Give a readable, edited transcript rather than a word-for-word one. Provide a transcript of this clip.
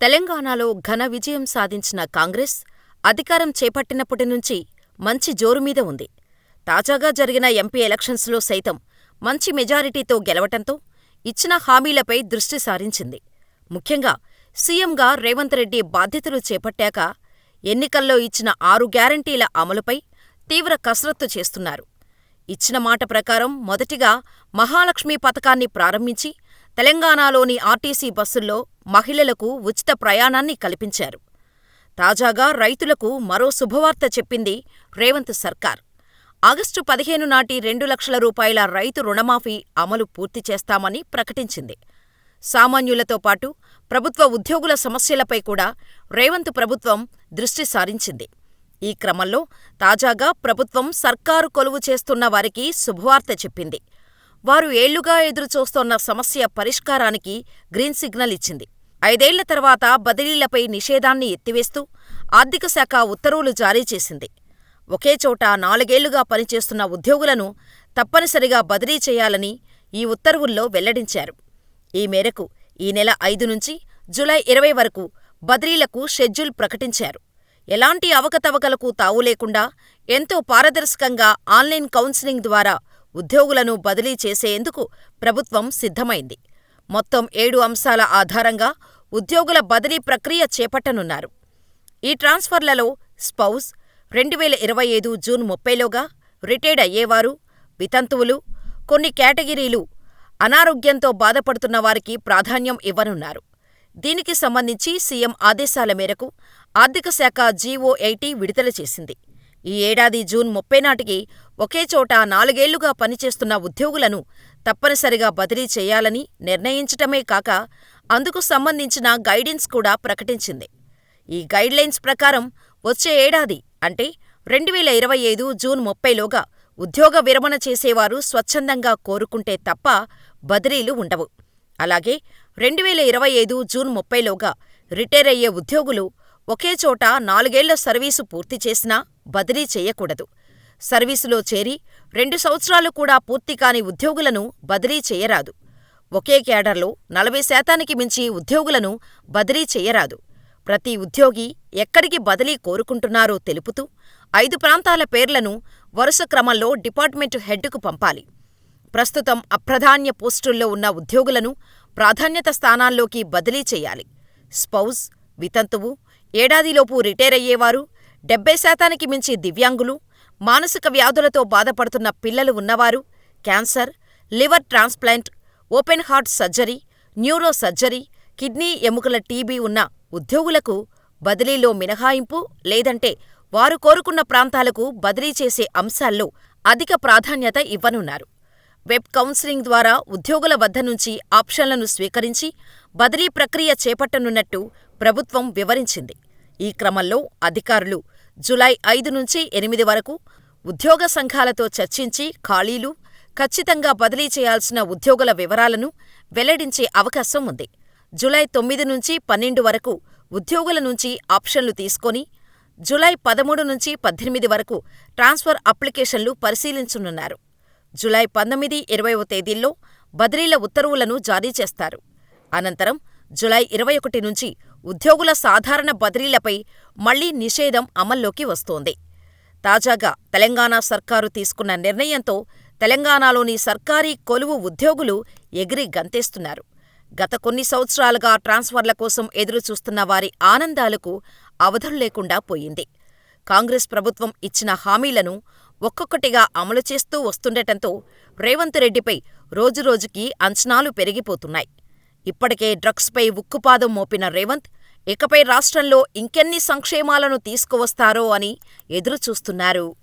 తెలంగాణలో ఘన విజయం సాధించిన కాంగ్రెస్ అధికారం చేపట్టినప్పటి నుంచి మంచి జోరుమీద ఉంది. తాజాగా జరిగిన ఎంపీ ఎలక్షన్స్లో సైతం మంచి మెజారిటీతో గెలవటంతో ఇచ్చిన హామీలపై దృష్టి సారించింది. ముఖ్యంగా సీఎంగా రేవంత్ రెడ్డి బాధ్యతలు చేపట్టాక ఎన్నికల్లో ఇచ్చిన 6 గ్యారంటీల అమలుపై తీవ్ర కసరత్తు చేస్తున్నారు. ఇచ్చిన మాట ప్రకారం మొదటిగా మహాలక్ష్మి పథకాన్ని ప్రారంభించి తెలంగాణలోని ఆర్టీసీ బస్సుల్లో మహిళలకు ఉచిత ప్రయాణాన్ని కల్పించారు. తాజాగా రైతులకు మరో శుభవార్త చెప్పింది రేవంత్ సర్కార్. ఆగస్టు 15 నాటి 2 లక్షల రూపాయల రైతు రుణమాఫీ అమలు పూర్తి చేస్తామని ప్రకటించింది. సామాన్యులతో పాటు ప్రభుత్వ ఉద్యోగుల సమస్యలపై కూడా రేవంత్ ప్రభుత్వం దృష్టి సారించింది. ఈ క్రమంలో తాజాగా ప్రభుత్వం సర్కారు కొలువు చేస్తున్న వారికి శుభవార్త చెప్పింది. వారు ఏళ్లుగా ఎదురుచూస్తోన్న సమస్య పరిష్కారానికి గ్రీన్ సిగ్నల్ ఇచ్చింది. 5 ఏళ్ల తర్వాత బదిలీలపై నిషేధాన్ని ఎత్తివేస్తూ ఆర్థిక శాఖ ఉత్తర్వులు జారీ చేసింది. ఒకే చోట 4 ఏళ్లుగా పనిచేస్తున్న ఉద్యోగులను తప్పనిసరిగా బదిలీ చేయాలని ఈ ఉత్తర్వుల్లో వెల్లడించారు. ఈ మేరకు ఈ నెల 5 నుంచి జూలై 20 వరకు బదిలీలకు షెడ్యూల్ ప్రకటించారు. ఎలాంటి అవకతవకలకు తావులేకుండా ఎంతో పారదర్శకంగా ఆన్లైన్ కౌన్సిలింగ్ ద్వారా ఉద్యోగులను బదిలీ చేసేందుకు ప్రభుత్వం సిద్ధమైంది. మొత్తం 7 అంశాల ఆధారంగా ఉద్యోగుల బదిలీ ప్రక్రియ చేపట్టనున్నారు. ఈ ట్రాన్స్ఫర్లలో స్పౌస్, 2025 జూన్ 30లోగా రిటైర్డ్ అయ్యేవారు, వితంతువులు, కొన్ని కేటగిరీలు, అనారోగ్యంతో బాధపడుతున్న వారికి ప్రాధాన్యం ఇవ్వనున్నారు. దీనికి సంబంధించి సీఎం ఆదేశాల మేరకు ఆర్థిక శాఖ జీవో 80 విడుదల చేసింది. ఈ ఏడాది జూన్ 30 నాటికి ఒకే చోట 4 ఏళ్లుగా పనిచేస్తున్న ఉద్యోగులను తప్పనిసరిగా బదిలీ చేయాలని నిర్ణయించటమే కాక అందుకు సంబంధించిన గైడెన్స్ కూడా ప్రకటించింది. ఈ గైడ్లైన్స్ ప్రకారం వచ్చే ఏడాది అంటే 2025 జూన్ 30లోగా ఉద్యోగ విరమణ చేసేవారు స్వచ్ఛందంగా కోరుకుంటే తప్ప బదిలీలు ఉండవు. అలాగే 2025 జూన్ 30లోగా రిటైర్ అయ్యే ఉద్యోగులు ఒకే చోట 4 ఏళ్ల సర్వీసు పూర్తి చేసినా బదిలీ చేయకూడదు. సర్వీసులో చేరి 2 సంవత్సరాలు కూడా పూర్తికాని ఉద్యోగులను బదిలీ చేయరాదు. ఒకే క్యాడర్లో 40% మించి ఉద్యోగులను బదిలీ చేయరాదు. ప్రతి ఉద్యోగి ఎక్కడికి బదిలీ కోరుకుంటున్నారో తెలుపుతూ 5 ప్రాంతాల పేర్లను వరుస క్రమంలో డిపార్ట్మెంటు హెడ్కు పంపాలి. ప్రస్తుతం అప్రాధాన్య పోస్టుల్లో ఉన్న ఉద్యోగులను ప్రాధాన్యత స్థానాల్లోకి బదిలీ చేయాలి. స్పౌస్, వితంతువు, ఏడాదిలోపు రిటైర్ అయ్యేవారు, 70% మించి దివ్యాంగులు, మానసిక వ్యాధులతో బాధపడుతున్న పిల్లలు ఉన్నవారు, cancer, liver transplant, open heart surgery, neuro surgery, kidney ఎముకల టీబీ ఉన్న ఉద్యోగులకు బదిలీలో మినహాయింపు లేదంటే వారు కోరుకున్న ప్రాంతాలకు బదిలీ చేసే అంశాల్లో అధిక ప్రాధాన్యత ఇవ్వనున్నారు. వెబ్ కౌన్సిలింగ్ ద్వారా ఉద్యోగుల వద్ద నుంచి ఆప్షన్లను స్వీకరించి బదిలీ ప్రక్రియ చేపట్టనున్నట్టు ప్రభుత్వం వివరించింది. ఈ క్రమంలో అధికారులు జూలై 5 నుంచి 8 వరకు ఉద్యోగ సంఘాలతో చర్చించి ఖాళీలు, ఖచ్చితంగా బదిలీ చేయాల్సిన ఉద్యోగుల వివరాలను వెల్లడించే అవకాశం ఉంది. జూలై 9 నుంచి 12 వరకు ఉద్యోగుల నుంచి ఆప్షన్లు తీసుకొని జూలై 13 నుంచి 18 వరకు ట్రాన్స్ఫర్ అప్లికేషన్లు పరిశీలించనున్నారు. జూలై 19, 20వ తేదీల్లో బదిలీల ఉత్తర్వులను జారీ చేస్తారు. అనంతరం జూలై 21 నుంచి ఉద్యోగుల సాధారణ బదిలీలపై మళ్లీ నిషేధం అమల్లోకి వస్తోంది. తాజాగా తెలంగాణ సర్కారు తీసుకున్న నిర్ణయంతో తెలంగాణలోని సర్కారీ కొలువు ఉద్యోగులు ఎగిరి గంతేస్తున్నారు. గత కొన్ని సంవత్సరాలుగా ట్రాన్స్ఫర్ల కోసం ఎదురుచూస్తున్న వారి ఆనందాలకు అవధుల్లేకుండా పోయింది. కాంగ్రెస్ ప్రభుత్వం ఇచ్చిన హామీలను ఒక్కొక్కటిగా అమలు చేస్తూ వస్తుండటంతో రేవంత్ రెడ్డిపై రోజురోజుకీ అంచనాలు పెరిగిపోతున్నాయి. ఇప్పటికే డ్రగ్స్పై ఉక్కుపాదం మోపిన రేవంత్ ఇకపై రాష్ట్రంలో ఇంకెన్ని సంక్షేమాలను తీసుకువస్తారో అని ఎదురుచూస్తున్నారు.